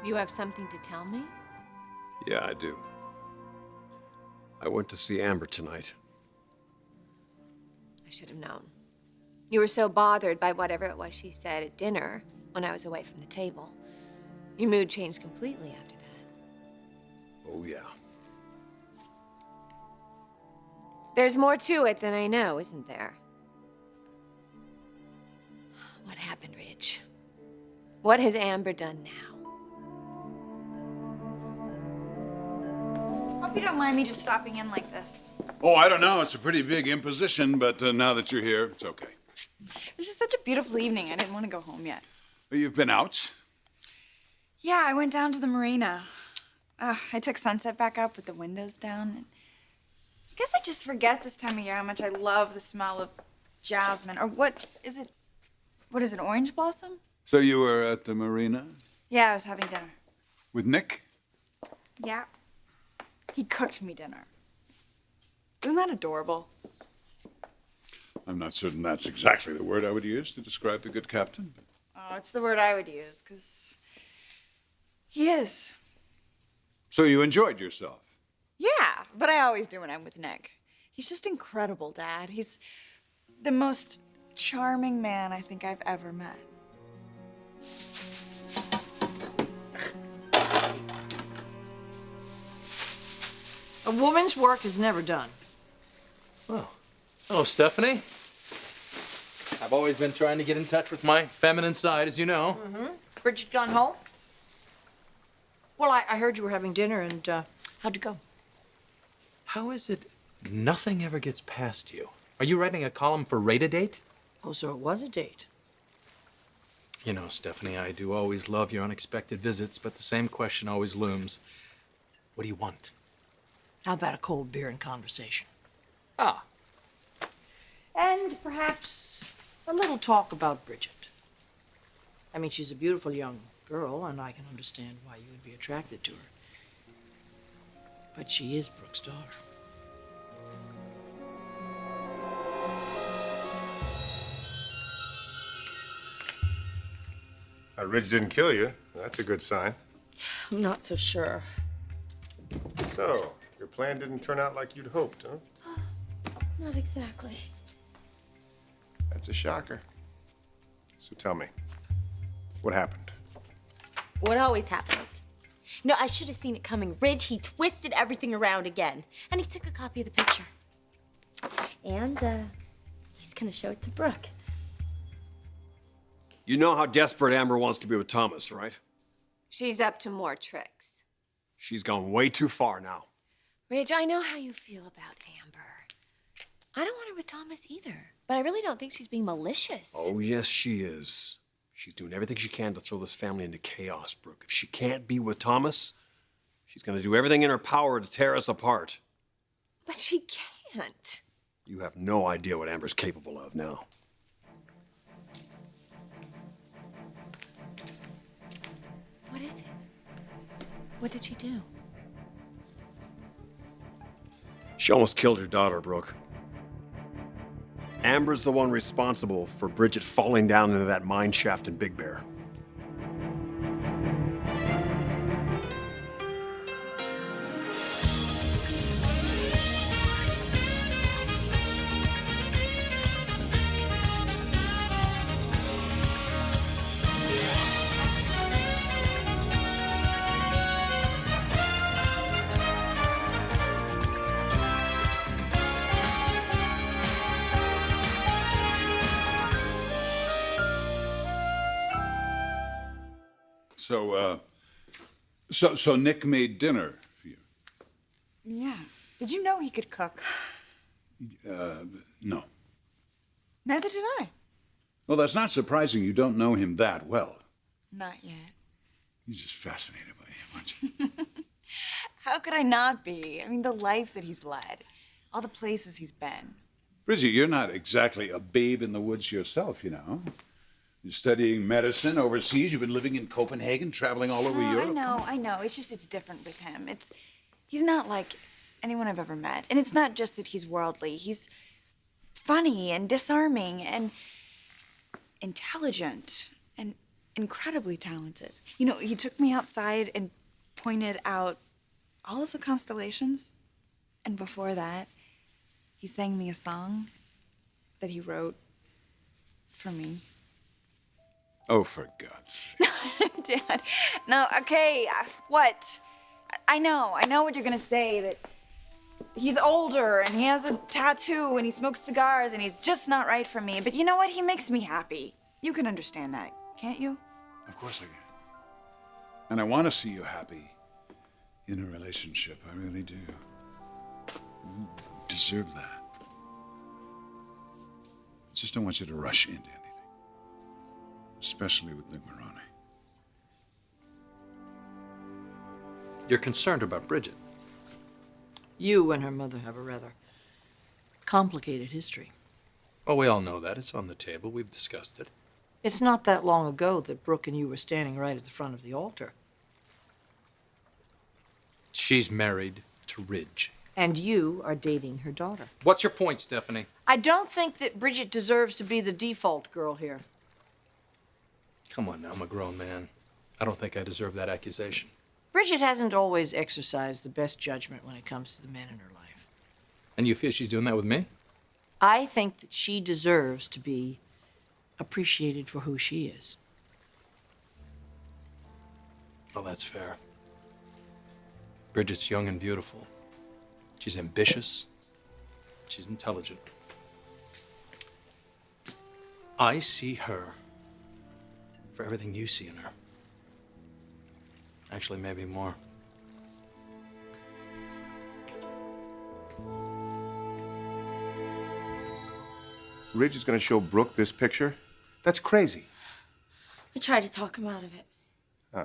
You have something to tell me? Yeah, I do. I went to see Amber tonight. I should have known. You were so bothered by whatever it was she said at dinner when I was away from the table. Your mood changed completely after that. Oh, yeah. There's more to it than I know, isn't there? What happened, Ridge? What has Amber done now? Hope you don't mind me just stopping in like this. Oh, I don't know. It's a pretty big imposition, but now that you're here, it's okay. It was just such a beautiful evening. I didn't want to go home yet. You've been out? Yeah, I went down to the marina. I took Sunset back up with the windows down. I guess I just forget this time of year how much I love the smell of jasmine. Or what is it? What is it, orange blossom? So you were at the marina? Yeah, I was having dinner. With Nick? Yeah. He cooked me dinner. Isn't that adorable? I'm not certain that's exactly the word I would use to describe the good captain. But... Oh, it's the word I would use, because he is. So you enjoyed yourself? Yeah, but I always do when I'm with Nick. He's just incredible, Dad. He's the most charming man I think I've ever met. A woman's work is never done. Well, hello, Stephanie. I've always been trying to get in touch with my feminine side, as you know. Mm-hmm. Bridget gone home? Well, I heard you were having dinner, and how'd it go? How is it nothing ever gets past you? Are you writing a column for Rate a Date? Oh, so it was a date. You know, Stephanie, I do always love your unexpected visits, but the same question always looms. What do you want? How about a cold beer and conversation? Ah. And perhaps a little talk about Bridget. I mean, she's a beautiful young girl, and I can understand why you would be attracted to her. But she is Brooke's daughter. Ridge didn't kill you. That's a good sign. I'm not so sure. So, your plan didn't turn out like you'd hoped, huh? Not exactly. That's a shocker. So tell me, what happened? What always happens. No, I should have seen it coming. Ridge, he twisted everything around again. And he took a copy of the picture. And, he's gonna show it to Brooke. You know how desperate Amber wants to be with Thomas, right? She's up to more tricks. She's gone way too far now. Ridge, I know how you feel about Amber. I don't want her with Thomas either, but I really don't think she's being malicious. Oh, yes, she is. She's doing everything she can to throw this family into chaos, Brooke. If she can't be with Thomas, she's gonna do everything in her power to tear us apart. But she can't. You have no idea what Amber's capable of now. What is it? What did she do? She almost killed her daughter, Brooke. Amber's the one responsible for Bridget falling down into that mine shaft in Big Bear. So Nick made dinner for you? Yeah. Did you know he could cook? No. Neither did I. Well, that's not surprising. You don't know him that well. Not yet. You're just fascinated by him, aren't you? How could I not be? I mean, the life that he's led, all the places he's been. Bridget, you're not exactly a babe in the woods yourself, you know. You're studying medicine overseas. You've been living in Copenhagen, traveling all over Europe. I know. It's just, it's different with him. He's not like anyone I've ever met. And it's not just that he's worldly. He's funny and disarming and intelligent and incredibly talented. You know, he took me outside and pointed out all of the constellations. And before that, he sang me a song that he wrote for me. Oh, for God's sake. Dad, no, okay, what? I know what you're gonna say, that he's older and he has a tattoo and he smokes cigars and he's just not right for me. But you know what? He makes me happy. You can understand that, can't you? Of course I can. And I want to see you happy in a relationship. I really do. You deserve that. I just don't want you to rush into anything. Especially with Nick Maroney. You're concerned about Bridget. You and her mother have a rather complicated history. Well, we all know that. It's on the table. We've discussed it. It's not that long ago that Brooke and you were standing right at the front of the altar. She's married to Ridge. And you are dating her daughter. What's your point, Stephanie? I don't think that Bridget deserves to be the default girl here. Come on now, I'm a grown man. I don't think I deserve that accusation. Bridget hasn't always exercised the best judgment when it comes to the men in her life. And you feel she's doing that with me? I think that she deserves to be appreciated for who she is. Well, that's fair. Bridget's young and beautiful. She's ambitious. She's intelligent. I see her for everything you see in her. Actually, maybe more. Ridge is going to show Brooke this picture? That's crazy. I tried to talk him out of it.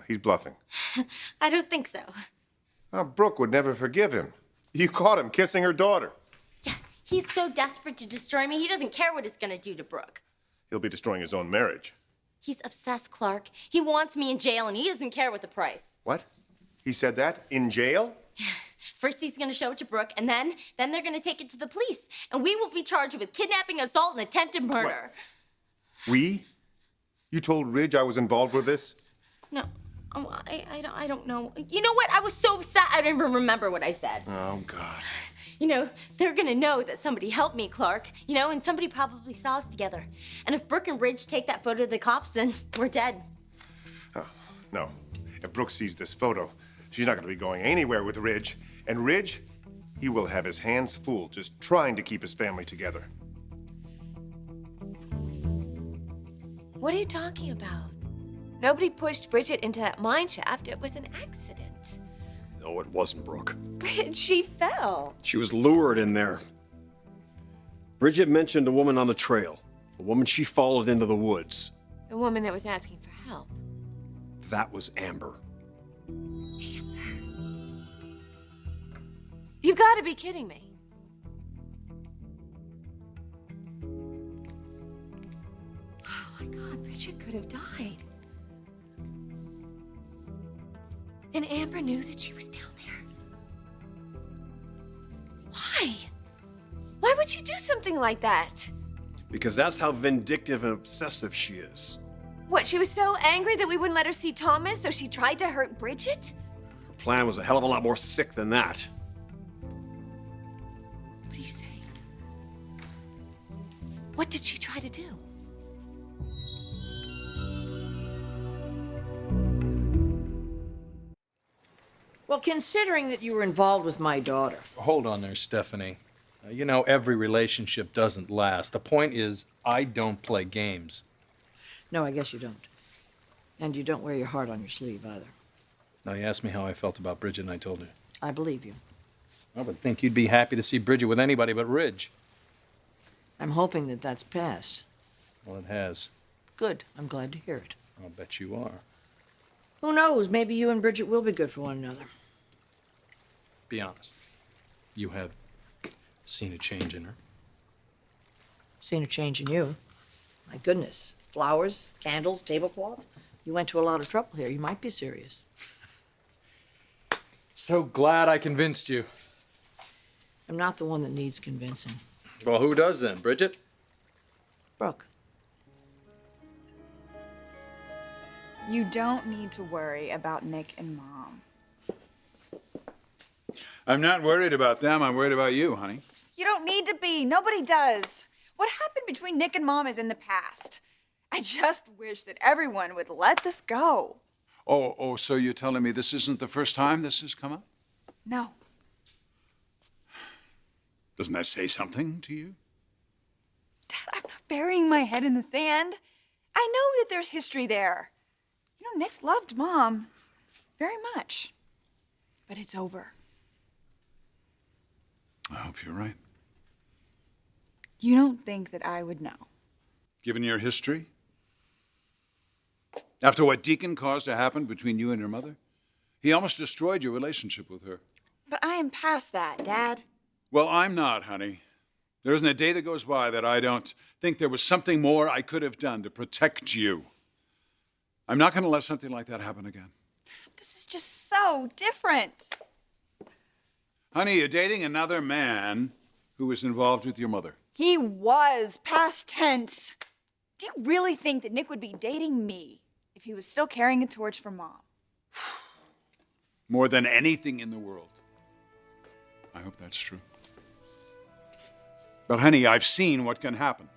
He's bluffing. I don't think so. Brooke would never forgive him. You caught him kissing her daughter. Yeah, he's so desperate to destroy me, he doesn't care what it's gonna do to Brooke. He'll be destroying his own marriage. He's obsessed, Clarke. He wants me in jail and he doesn't care what the price. What? He said that? In jail? First he's gonna show it to Brooke, and then they're gonna take it to the police. And we will be charged with kidnapping, assault, and attempted murder. What? We? You told Ridge I was involved with this? No, I don't know. You know what? I was so upset I don't even remember what I said. Oh, God. You know, they're gonna know that somebody helped me, Clarke. You know, and somebody probably saw us together. And if Brooke and Ridge take that photo to the cops, then we're dead. Oh, no. If Brooke sees this photo, she's not going to be going anywhere with Ridge. And Ridge, he will have his hands full just trying to keep his family together. What are you talking about? Nobody pushed Bridget into that mine shaft. It was an accident. No, it wasn't Brooke. She fell. She was lured in there. Bridget mentioned a woman on the trail, a woman she followed into the woods. The woman that was asking for help. That was Amber. You've got to be kidding me. Oh my God, Bridget could have died. And Amber knew that she was down there. Why? Why would she do something like that? Because that's how vindictive and obsessive she is. What, she was so angry that we wouldn't let her see Thomas, so she tried to hurt Bridget? Her plan was a hell of a lot more sick than that. What are you saying? What did she try to do? Well, considering that you were involved with my daughter. Hold on there, Stephanie. You know, every relationship doesn't last. The point is, I don't play games. No, I guess you don't. And you don't wear your heart on your sleeve either. Now, you asked me how I felt about Bridget, and I told you. I believe you. I would think you'd be happy to see Bridget with anybody but Ridge. I'm hoping that that's past. Well, it has. Good. I'm glad to hear it. I'll bet you are. Who knows? Maybe you and Bridget will be good for one another. Be honest. You have seen a change in her. Seen a change in you. My goodness. Flowers, candles, tablecloth. You went to a lot of trouble here. You might be serious. So glad I convinced you. I'm not the one that needs convincing. Well, who does then? Bridget? Brooke. You don't need to worry about Nick and Mom. I'm not worried about them. I'm worried about you, honey. You don't need to be. Nobody does. What happened between Nick and Mom is in the past. I just wish that everyone would let this go. Oh, so you're telling me this isn't the first time this has come up? No. Doesn't that say something to you? Dad, I'm not burying my head in the sand. I know that there's history there. You know, Nick loved Mom very much. But it's over. I hope you're right. You don't think that I would know? Given your history? After what Deacon caused to happen between you and your mother? He almost destroyed your relationship with her. But I am past that, Dad. Well, I'm not, honey. There isn't a day that goes by that I don't think there was something more I could have done to protect you. I'm not going to let something like that happen again. This is just so different. Honey, you're dating another man who was involved with your mother. He was, past tense. Do you really think that Nick would be dating me if he was still carrying a torch for Mom? More than anything in the world. I hope that's true. But honey, I've seen what can happen.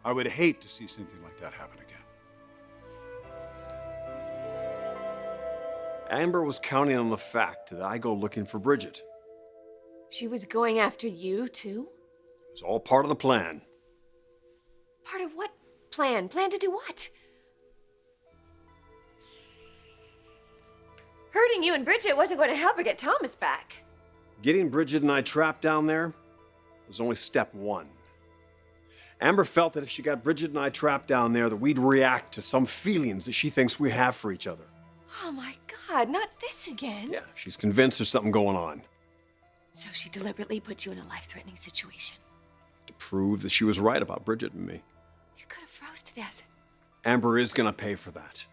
I would hate to see something like that happen again. Amber was counting on the fact that I go looking for Bridget. She was going after you, too? It was all part of the plan. Part of what plan? Plan to do what? Hurting you and Bridget wasn't going to help her get Thomas back. Getting Bridget and I trapped down there was only step one. Amber felt that if she got Bridget and I trapped down there, that we'd react to some feelings that she thinks we have for each other. Oh my God, not this again. Yeah, she's convinced there's something going on. So she deliberately put you in a life-threatening situation. To prove that she was right about Bridget and me. You could have froze to death. Amber is gonna pay for that.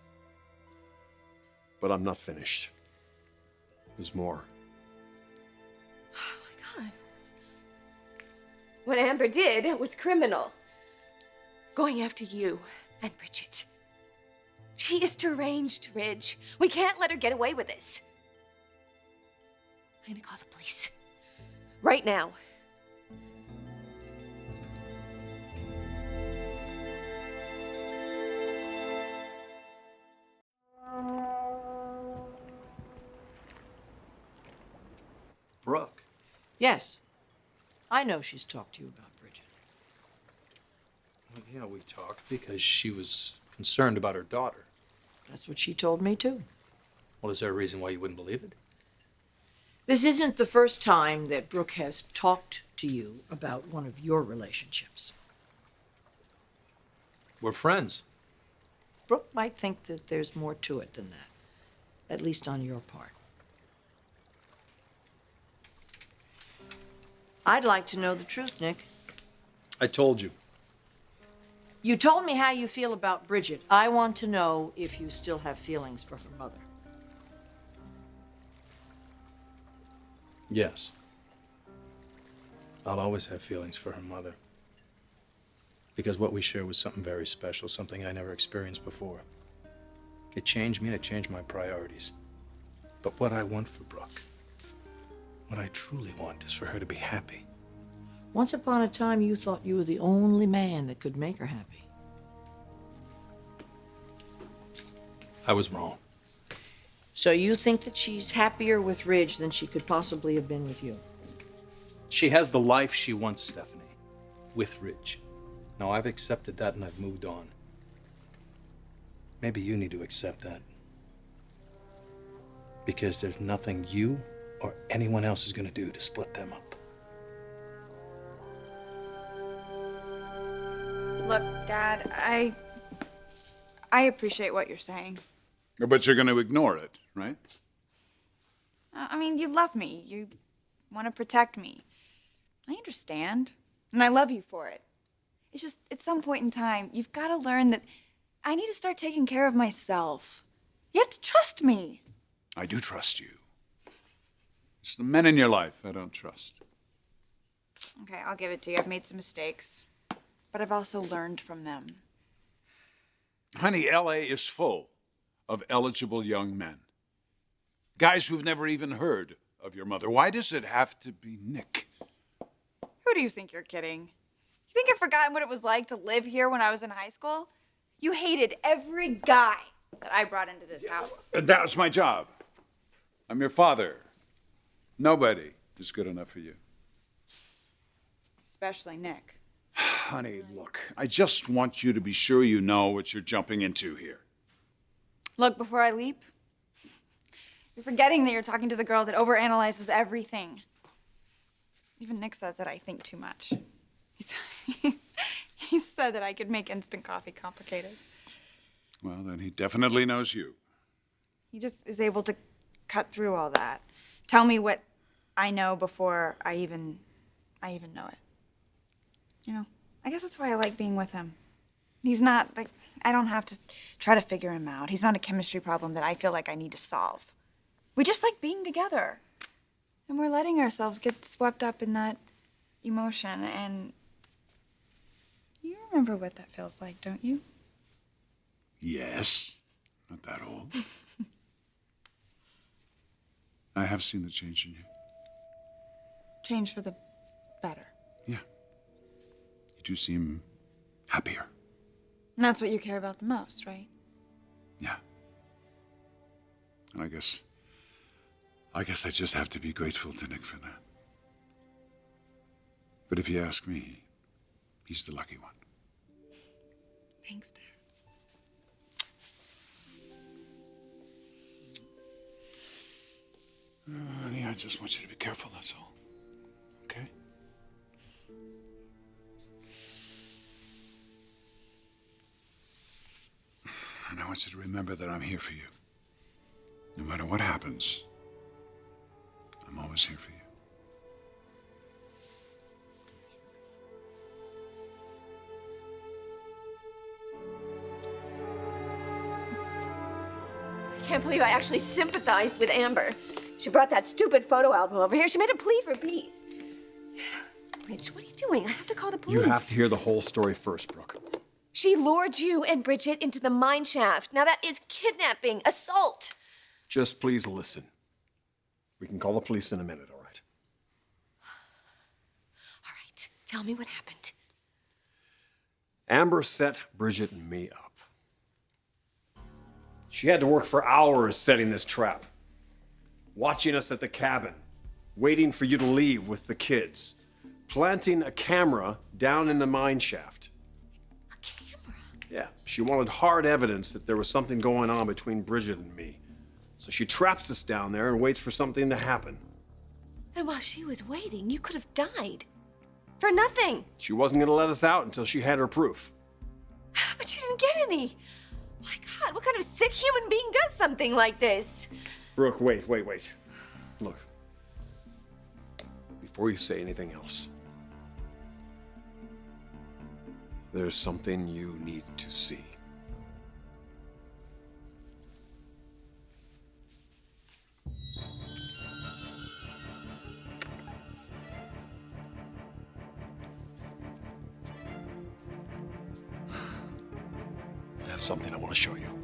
But I'm not finished. There's more. Oh my God. What Amber did was criminal. Going after you and Bridget. She is deranged, Ridge. We can't let her get away with this. I'm gonna call the police. Right now. Brooke. Yes. I know she's talked to you about Bridget. Well, yeah, we talked because she was concerned about her daughter. That's what she told me, too. Well, is there a reason why you wouldn't believe it? This isn't the first time that Brooke has talked to you about one of your relationships. We're friends. Brooke might think that there's more to it than that, at least on your part. I'd like to know the truth, Nick. I told you. You told me how you feel about Bridget. I want to know if you still have feelings for her mother. Yes. I'll always have feelings for her mother. Because what we shared was something very special, something I never experienced before. It changed me and it changed my priorities. But what I want for Brooke, what I truly want is for her to be happy. Once upon a time, you thought you were the only man that could make her happy. I was wrong. So you think that she's happier with Ridge than she could possibly have been with you? She has the life she wants, Stephanie, with Ridge. Now, I've accepted that and I've moved on. Maybe you need to accept that. Because there's nothing you or anyone else is going to do to split them up. Look, Dad, I appreciate what you're saying. But you're going to ignore it, right? I mean, you love me. You want to protect me. I understand. And I love you for it. It's just, at some point in time, you've got to learn that I need to start taking care of myself. You have to trust me. I do trust you. It's the men in your life I don't trust. Okay, I'll give it to you. I've made some mistakes. But I've also learned from them. Honey, L.A. is full of eligible young men. Guys who've never even heard of your mother. Why does it have to be Nick? Who do you think you're kidding? You think I've forgotten what it was like to live here when I was in high school? You hated every guy that I brought into this house. That was my job. I'm your father. Nobody is good enough for you. Especially Nick. Honey, look, I just want you to be sure you know what you're jumping into here. Look, before I leap, you're forgetting that you're talking to the girl that overanalyzes everything. Even Nick says that I think too much. He said that I could make instant coffee complicated. Well, then he definitely knows you. He just is able to cut through all that. Tell me what I know before I even know it. You know, I guess that's why I like being with him. He's not, like, I don't have to try to figure him out. He's not a chemistry problem that I feel like I need to solve. We just like being together. And we're letting ourselves get swept up in that emotion. And you remember what that feels like, don't you? Yes, not that old. I have seen the change in you. Change for the better. Yeah. You do seem happier. And that's what you care about the most, right? Yeah. And I guess I just have to be grateful to Nick for that. But if you ask me, he's the lucky one. Thanks, Dad. Honey, I just want you to be careful, that's all. Okay? And I want you to remember that I'm here for you. No matter what happens, I'm always here for you. I can't believe I actually sympathized with Amber. She brought that stupid photo album over here. She made a plea for peace. Rich, what are you doing? I have to call the police. You have to hear the whole story first, Brooke. She lured you and Bridget into the mine shaft. Now that is kidnapping, assault. Just please listen. We can call the police in a minute, all right? All right, tell me what happened. Amber set Bridget and me up. She had to work for hours setting this trap, watching us at the cabin, waiting for you to leave with the kids, planting a camera down in the mine shaft. A camera? Yeah, she wanted hard evidence that there was something going on between Bridget and me. So she traps us down there and waits for something to happen. And while she was waiting, you could have died. For nothing. She wasn't gonna let us out until she had her proof. But you didn't get any. My God, what kind of sick human being does something like this? Brooke, wait. Look, before you say anything else, there's something you need to see. I have something I want to show you.